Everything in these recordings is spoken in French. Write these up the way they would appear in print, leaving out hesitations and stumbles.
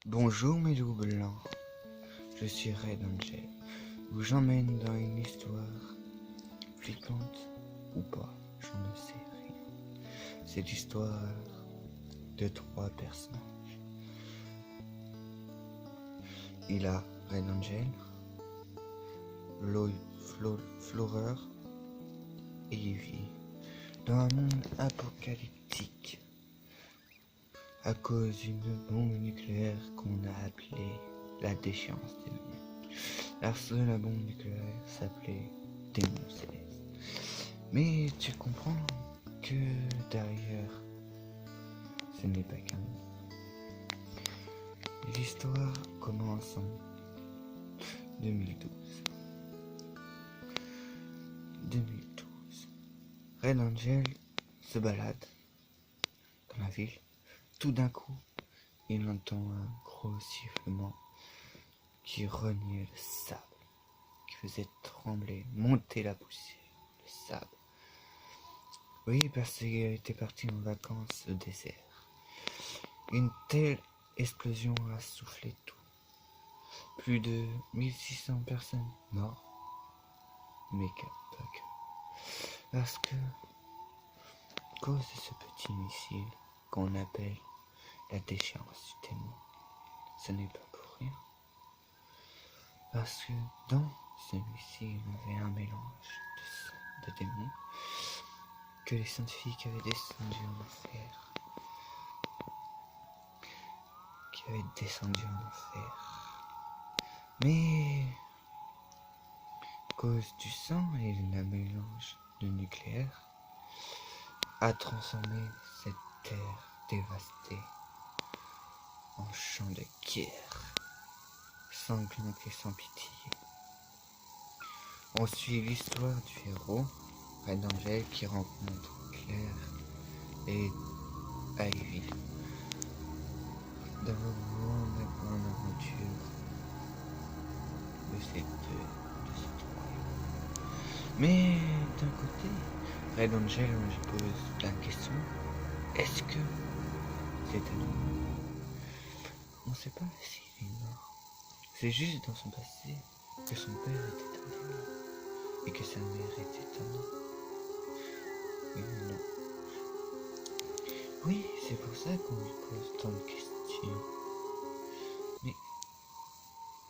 Bonjour mes loups blancs, je suis Red Angel. Vous emmène dans une histoire flippante ou pas, j'en ne sais rien. C'est l'histoire de 3 personnages. Il a Red Angel, Lloyd Flower et Evie dans un monde apocalyptique à cause d'une bombe nucléaire qu'on a appelée la déchéance des lumières. Parce que la bombe nucléaire s'appelait Démon Céleste. Mais tu comprends que derrière, ce n'est pas qu'un monde. L'histoire commence en 2012. 2012. Red Angel se balade dans la ville. Tout d'un coup, il entend un gros sifflement qui reniait le sable, qui faisait trembler, monter la poussière, le sable. Oui, parce qu'il était parti en vacances au désert. Une telle explosion a soufflé tout. Plus de 1600 personnes mortes, mais pas que. Parce que, à cause de ce petit missile qu'on appelle la déchéance du démon, ce n'est pas pour rien. Parce que dans ce missile, il y avait un mélange de démons que les scientifiques avaient descendu en enfer. Mais à cause du sang et le mélange de nucléaire a transformé cette terre dévastée en champ de guerre, sanglante et sans pitié. On suit l'histoire du héros, Red Angel, qui rencontre Claire et Ivy dans la grande aventure de ces trois. Mais d'un côté, Red Angel, on se pose la question, est-ce que c'est un homme? On ne sait pas s'il est mort. C'est juste dans son passé que son père était un démon et que sa mère était un homme. Et non. Oui, c'est pour ça qu'on lui pose tant de questions. Mais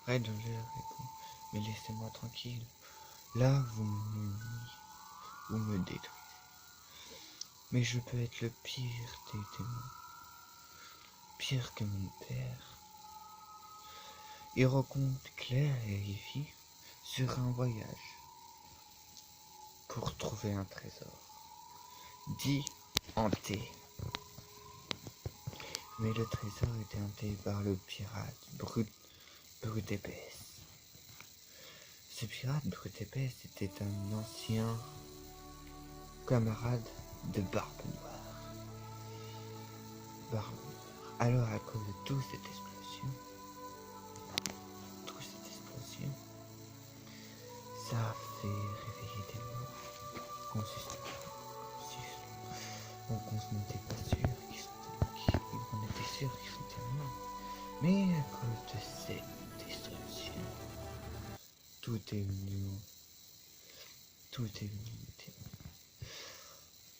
Red Angel répond, mais laissez-moi tranquille. Là, vous me détruisez. Mais je peux être le pire des démons. Pire que mon père. Il rencontre Claire et Ivy sur un voyage pour trouver un trésor dit hanté. Mais le trésor était hanté par le pirate Brut épaisse. Ce pirate Brut épaisse était un ancien camarade de Barbe Noire. Alors à cause de toute cette explosion, ça a fait réveiller des morts on n'était pas sûr on était sûr qu'ils étaient morts. Mais à cause de cette destruction, tout est venu.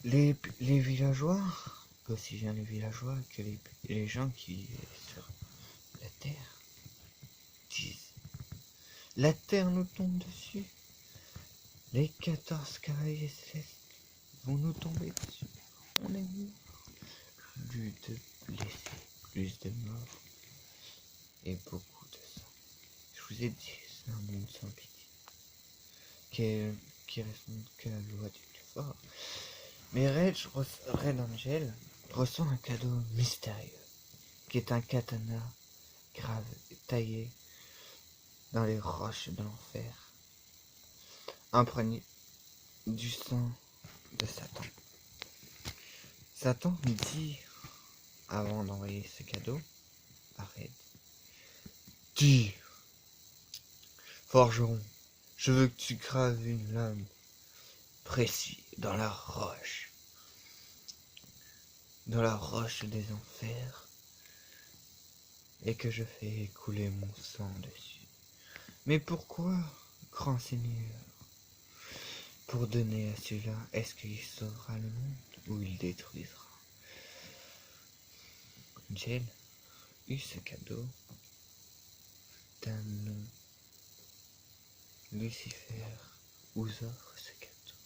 Les villageois, aussi bien les villageois que les gens qui vivaient sur la terre, disent: la terre nous tombe dessus. Les 14 cavaliers célestes vont nous tomber dessus. On est mort. Plus de blessés, plus de morts et beaucoup de sang. Je vous ai dit, c'est un monde sans pitié. Qui répond que la loi du plus fort. Mais Red Angel reçoit un cadeau mystérieux, qui est un katana grave taillé dans les roches de l'enfer, imprégné du sang de Satan. Satan dit, avant d'envoyer ce cadeau à Red: dis, forgeron, je veux que tu graves une lame précise dans la roche des enfers, et que je fais couler mon sang dessus. Mais pourquoi, grand Seigneur? Pour donner à celui-là, est-ce qu'il sauvera le monde ou il détruira? Angel eut ce cadeau d'un nom. Lucifer vous offre ce cadeau.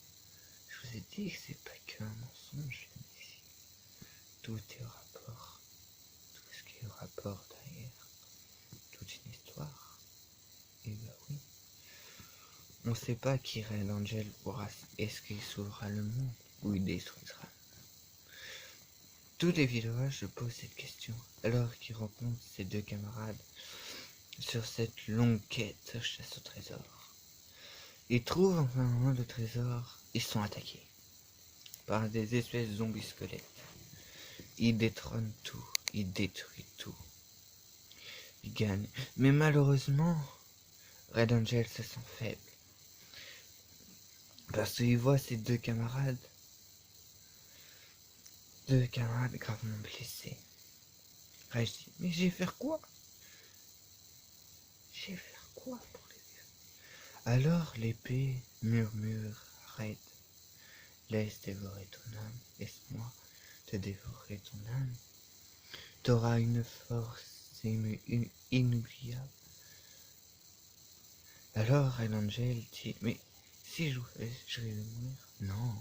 Je vous ai dit que c'est pas qu'un mensonge ici. Tout est au rapport. Tout ce qui est au rapport derrière. Toute une histoire. Et bah oui. On sait pas qui Red Angel pourra. Est-ce qu'il sauvera le monde ou il détruira? Tous les villages se posent cette question alors qu'ils rencontrent ses deux camarades sur cette longue quête chasse au trésor. Ils trouvent enfin le trésor, ils sont attaqués par des espèces de zombies squelettes. Ils détrônent tout, ils détruisent tout. Ils gagnent. Mais malheureusement, Red Angel se sent faible. Parce qu'il voit ses deux camarades gravement blessés. Red dit, mais j'ai faire quoi? J'ai faire quoi pour les aider? Alors l'épée murmure, Red, laisse dévorer ton âme, laisse-moi te dévorer ton âme. T'auras une force inoubliable. Alors Red Angel dit, mais si je vais mourir? Non.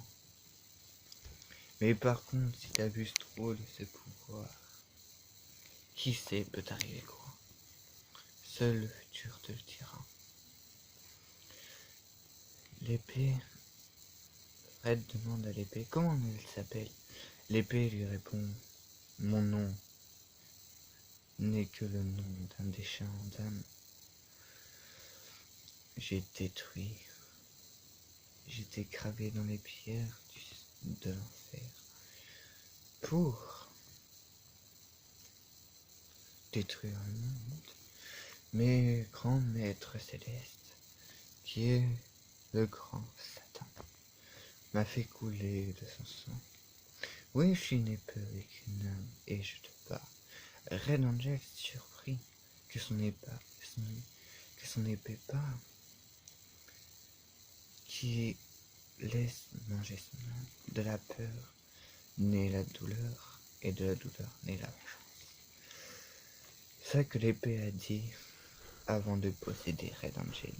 Mais par contre, si t'abuses trop de ce pouvoir, qui sait peut arriver quoi? Seul le futur te le dira. L'épée. Red demande à l'épée comment elle s'appelle. L'épée lui répond, mon nom n'est que le nom d'un déchant d'âme. J'ai détruit. J'étais gravé dans les pierres de l'enfer pour détruire le monde. Mais grand maître céleste, qui est le grand Satan, m'a fait couler de son sang. Oui, je suis né peu avec une âme et je te bats. Red Angel surpris que son épée part, qui laisse manger son âme. De la peur naît la douleur, et de la douleur naît la vengeance. C'est ça que l'épée a dit avant de posséder Red Angel.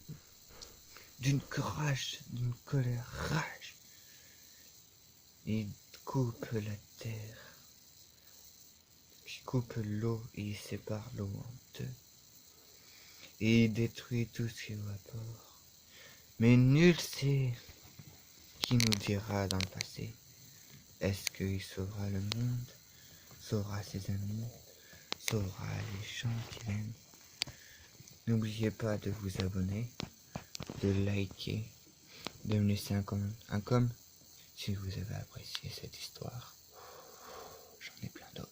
D'une rage, d'une colère rage, il coupe la terre, il coupe l'eau et il sépare l'eau en deux. Et il détruit tout ce qui est au rapport. Mais nul sait qui nous dira dans le passé. Est-ce qu'il sauvera le monde, sauvera ses amis, sauvera les gens qu'il aime? N'oubliez pas de vous abonner, de liker, de me laisser un com si vous avez apprécié cette histoire. J'en ai plein d'autres.